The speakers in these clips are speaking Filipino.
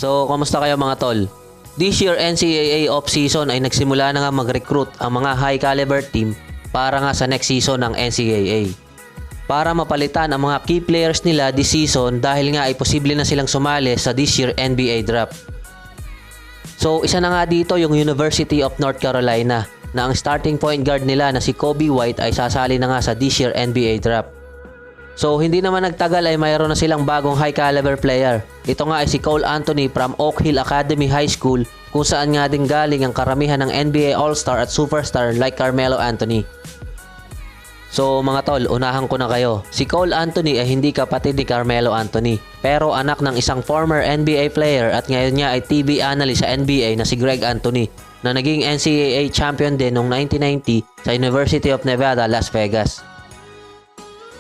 So, kamusta kayo mga tol? This year NCAA off-season ay nagsimula na nga mag-recruit ang mga high caliber team para nga sa next season ng NCAA. Para mapalitan ang mga key players nila this season dahil nga ay posible na silang sumali sa this year NBA draft. So, isa na nga dito yung University of North Carolina na ang starting point guard nila na si Coby White ay sasali na nga sa this year NBA draft. So hindi naman nagtagal ay mayroon na silang bagong high caliber player. Ito nga ay si Cole Anthony from Oak Hill Academy High School kung saan nga din galing ang karamihan ng NBA All-Star at Superstar like Carmelo Anthony. So mga tol, unahan ko na kayo. Si Cole Anthony ay hindi kapatid ni Carmelo Anthony, pero anak ng isang former NBA player at ngayon niya ay TV analyst sa NBA na si Greg Anthony na naging NCAA champion din noong 1990 sa University of Nevada, Las Vegas.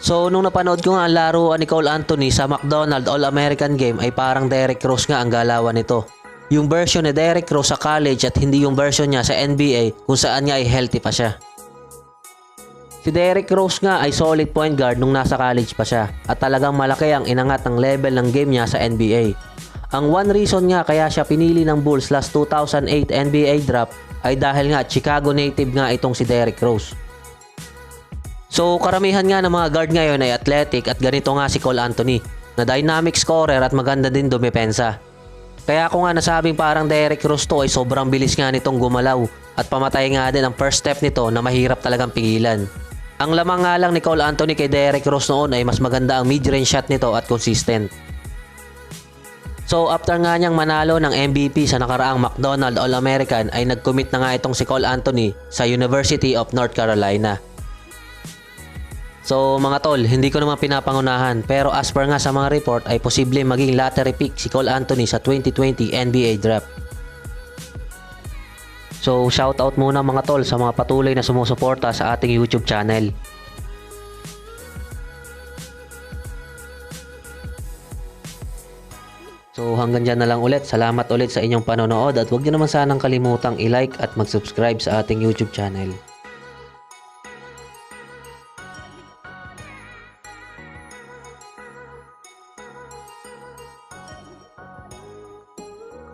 So nung napanood ko nga ang laruan ni Cole Anthony sa McDonald's All-American Game ay parang Derrick Rose nga ang galawan nito. Yung version ni Derrick Rose sa college at hindi yung version niya sa NBA kung saan nga ay healthy pa siya. Si Derrick Rose nga ay solid point guard nung nasa college pa siya at talagang malaki ang inangat ng level ng game niya sa NBA. Ang one reason nga kaya siya pinili ng Bulls last 2008 NBA draft ay dahil nga Chicago native nga itong si Derrick Rose. So karamihan nga ng mga guard ngayon ay athletic at ganito nga si Cole Anthony na dynamic scorer at maganda din dumepensa. Kaya ako nga nasabing parang Derrick Rose to ay sobrang bilis nga nitong gumalaw at pamatay nga din ang first step nito na mahirap talagang pigilan. Ang lamang nga lang ni Cole Anthony kay Derrick Rose noon ay mas maganda ang mid-range shot nito at consistent. So after nga niyang manalo ng MVP sa nakaraang McDonald's All-American ay nag-commit na nga itong si Cole Anthony sa University of North Carolina. So mga tol, hindi ko naman pinapangunahan pero as per nga sa mga report ay posible maging lottery pick si Cole Anthony sa 2020 NBA draft. So shoutout muna mga tol sa mga patuloy na sumusuporta sa ating YouTube channel. So hanggang dyan na lang ulit. Salamat ulit sa inyong panonood at huwag nyo naman sanang kalimutang i-like at mag-subscribe sa ating YouTube channel.